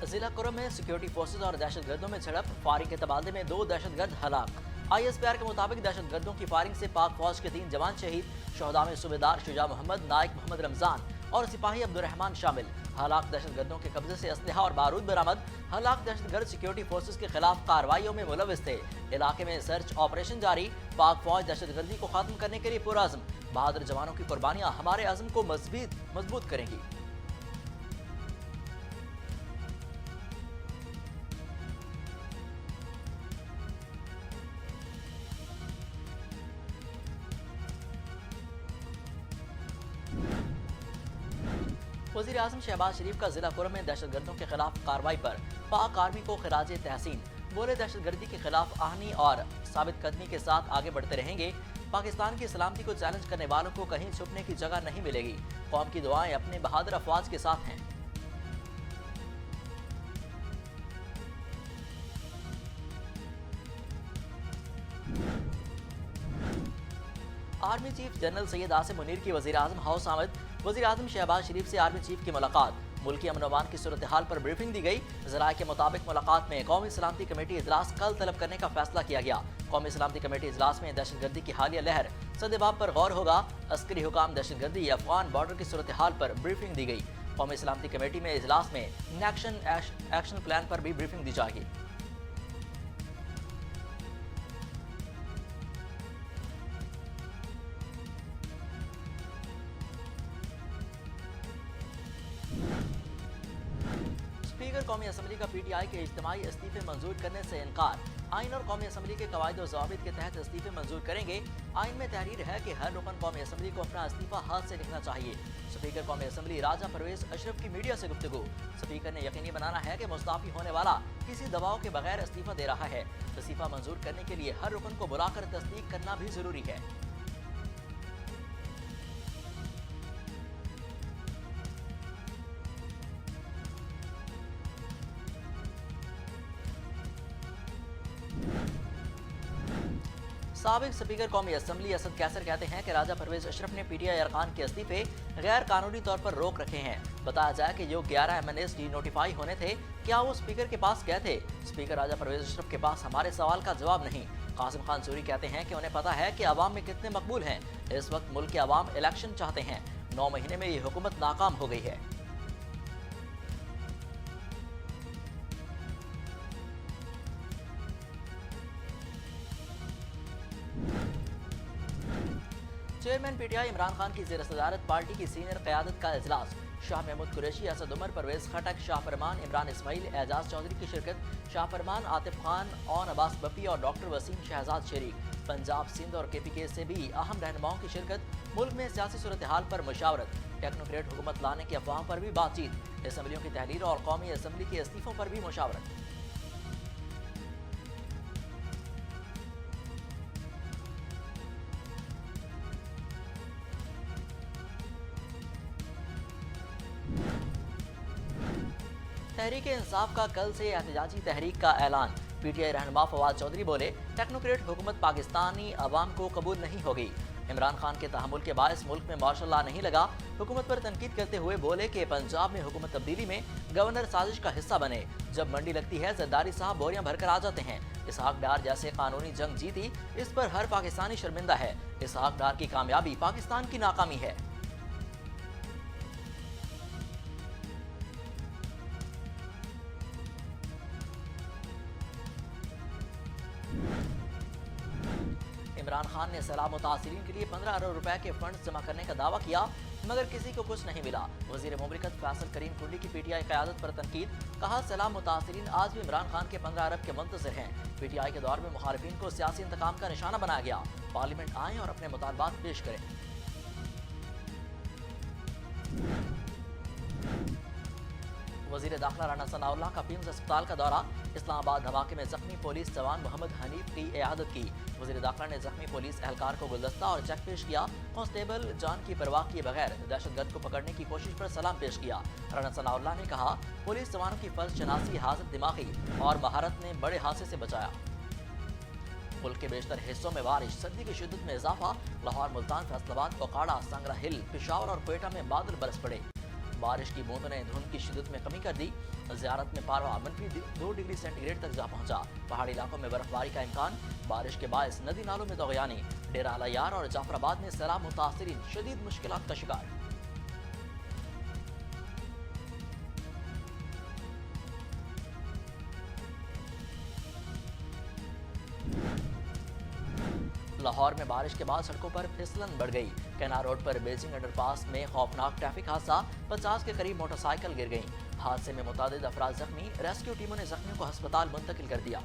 जिला कुरम में security forces और दहशतगर्दों में झड़प, फायरिंग के तबादले में 2 दहशतगर्द हलाक। ISPR के मुताबिक दहशतगर्दों की फायरिंग से पाक फौज के 3 जवान शहीद। शोहदा में सूबेदार शुजा मोहम्मद, नाइक मोहम्मद रमजान और सिपाही अब्दुर्रहमान शामिल। हलाक दहशतगर्दों के कब्जे से असलहा और बारूद बरामद। हलाक दहशतगर्द सिक्योरिटी फोर्सेज के खिलाफ कार्रवाइयों में मुलविस थे। इलाके में सर्च ऑपरेशन जारी। पाक फौज दहशतगर्दी को खत्म करने के लिए पुरअज़्म। बहादुर जवानों की कुर्बानियां हमारे अज़्म को मजबूत करेंगी। वज़ीर आज़म शहबाज शरीफ का जिला कुरम में दहशतगर्दों के खिलाफ कार्रवाई पर पाक आर्मी को खिराज तहसीन। बोले दहशतगर्दी के खिलाफ आहनी और साबित कदमी के साथ आगे बढ़ते रहेंगे। पाकिस्तान की सलामती को चैलेंज करने वालों को कहीं छुपने की जगह नहीं मिलेगी। कौम की दुआएं अपने बहादुर अफवाज के साथ हैं। Army chief general Syed Asim Munir की वज़ीर आज़म हाउस आमद। वज़ीर आज़म शहबाज शरीफ से आर्मी चीफ की मुलाकात। मुल्की अमन अमान की सूरत हाल पर ब्रीफिंग दी गई। ज़राए के मुताबिक मुलाकात में कौमी सलामती कमेटी इजलास कल तलब करने का फैसला किया गया। कौमी सलामती कमेटी इजलास में दहशतगर्दी की हालिया लहर सदेबाब पर गौर होगा। अस्करी हुकाम दहशतगर्दी अफगान बॉर्डर की सूरत हाल पर ब्रीफिंग दी गई। कौमी सलामती कमेटी में इजलास में एक्शन प्लान पर भी ब्रीफिंग दी जाएगी। स्पीकर कौमी असम्बली का PTI के इज्तिमाई इस्तीफे मंजूर करने से इनकार। आइन और कौमी असम्बली के कवायद और ज़वाबित के तहत इस्तीफे मंजूर करेंगे। आइन में तहरीर है कि हर रुकन कौमी असम्बली को अपना इस्तीफा हाथ से लिखना चाहिए। स्पीकर कौमी असम्बली राजा परवेज अशरफ की मीडिया से गुफ्तगू। स्पीकर ने यकीनी बनाना है कि मुस्ताफी होने वाला किसी दबाव के बगैर इस्तीफा दे रहा है। इस्तीफा मंजूर करने के लिए हर रुकन को बुलाकर तस्दीक करना भी जरूरी है। साबिक स्पीकर कौमी असम्बली असद कैसर कहते हैं कि राजा परवेज अशरफ ने PTI अरकान के इस्तीफे गैर कानूनी तौर पर रोक रखे हैं। बताया जाए कि जो 11 MNAs नोटिफाई होने थे, क्या वो स्पीकर के पास गए थे? स्पीकर राजा परवेज अशरफ के पास हमारे सवाल का जवाब नहीं। कासिम खान सूरी कहते हैं कि उन्हें पता है कि अवाम में कितने मकबूल हैं। इस वक्त मुल्क के अवाम इलेक्शन चाहते हैं। 9 महीने में ये हुकूमत नाकाम हो गई है। चेयरमैन PTI इमरान खान की ज़ेर सदारत पार्टी की सीनियर क़यादत का इजलास। शाह महमूद कुरैशी, असद उमर, परवेज खटक, शाह फरमान, इमरान इस्माइल, एजाज चौधरी की शिरकत। शाह फरमान, आतिफ खान और अब्बास बप्पी और डॉक्टर वसीम शहजाद शरीक। पंजाब, सिंध और KPK से भी अहम रहनुमाओं की शिरकत। मुल्क में सियासी सूरत हाल पर मुशावरत। टेक्नोक्रेट हुकूमत लाने की अफवाह पर भी बातचीत। असम्बलियों की तहलील और कौमी असम्बली के इस्तीफों पर भी मुशावरत। तहरीक इंसाफ का कल से एहतजाजी तहरीक का ऐलान। PTI रहनुमा फवाद चौधरी बोले, टेक्नोक्रेट हुकूमत पाकिस्तानी अवाम को कबूल नहीं होगी। इमरान खान के तहमुल के बायस मुल्क में मार्शल लॉ नहीं लगा। हुकूमत पर तनकीद करते हुए बोले कि पंजाब में हुकूमत तब्दीली में गवर्नर साजिश का हिस्सा बने। जब मंडी लगती है, जरदारी साहब बोरियां भरकर आ जाते हैं। इसहाक डार जैसे कानूनी जंग जीती, इस पर हर पाकिस्तानी शर्मिंदा है। इसहाक डार की कामयाबी पाकिस्तान की नाकामी है। इमरान खान ने सैलाब मुतासिरीन के लिए 15 अरब रुपए के फंड जमा करने का दावा किया, मगर किसी को कुछ नहीं मिला। वजीर मुमलिकत फैसल करीम कुंडली की PTI क़यादत पर तनकीद। कहा, सैलाब मुतासिरीन आज भी इमरान खान के 15 अरब के मुंतज़िर हैं। PTI के दौर में मुखालिफिन को सियासी इंतकाम का निशाना बनाया गया। पार्लियामेंट आएँ और अपने मुतालबात पेश करें। वज़ीर दाखिला राना सनाउल्लाह का पिम्स अस्पताल का दौरा। इस्लामाबाद धमाके में जख्मी पुलिस जवान मोहम्मद हनीफ की इयादत की। वज़ीर दाखिला ने जख्मी पुलिस एहलकार को गुलदस्ता और चेक पेश किया। कांस्टेबल जान की परवाह किए बगैर दहशतगर्द को पकड़ने की कोशिश पर सलाम पेश किया। राना सनाउल्लाह ने कहा, पुलिस जवानों की फर्ज शनासी, हाजिर दिमागी और महारत ने बड़े हादसे से बचाया। मुल्क के बेशतर हिस्सों में बारिश, सर्दी की शिद्दत में इजाफा। लाहौर, मुल्तान, फैसलाबाद, ओकाड़ा, संगरा हिल, पेशावर और क्वेटा में बादल बरस पड़े। बारिश की बूंदों ने धुंध की शिद्दत में कमी कर दी। ज़ियारत में पारा -2 डिग्री सेंटीग्रेड तक जा पहुंचा। पहाड़ी इलाकों में बर्फबारी का इम्कान। बारिश के बायस नदी नालों में दोगयानी। डेरा अलयार और जाफराबाद में सैलाब मुतासरीन शदीद मुश्किलात का शिकार। लाहौर में बारिश के बाद सड़कों पर फिसलन बढ़ गई। कैनाल रोड पर बेजिंग अंडरपास में खौफनाक ट्रैफिक हादसा, 50 के करीब मोटरसाइकिल गिर गईं। हादसे में मुतादिद अफराद जख्मी। रेस्क्यू टीमों ने जख्मियों को अस्पताल मुंतकिल कर दिया।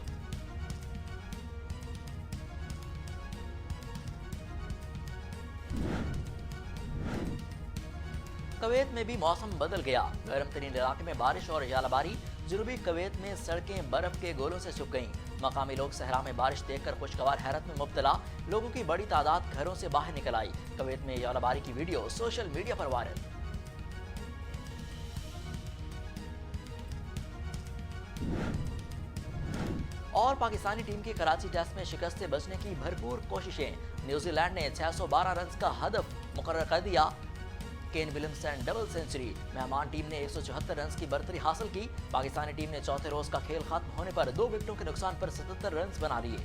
कवैत में भी मौसम बदल गया। गर्म तरीन इलाके में बारिश और यालाबारी। जनूबी कवैत में सड़कें बर्फ के गोलों से सूख गईं। मकामी लोग सहरा में बारिश देखकर खुशगवार हैरत में मुब्तला। लोगों की बड़ी तादाद घरों से बाहर निकल आई। कवैत में यालाबारी की वीडियो सोशल मीडिया पर वायरल। और पाकिस्तानी टीम की कराची टेस्ट में शिकस्त से बचने की भरपूर कोशिशें। न्यूजीलैंड ने 612 रन का हदफ मुकर्रर कर दिया। Kane Williamson double century. मेहमान टीम ने 174 रन की बढ़तरी हासिल की। पाकिस्तानी टीम ने चौथे रोज का खेल खत्म होने पर 2 विकेटों के नुकसान पर 77 रन बना लिए।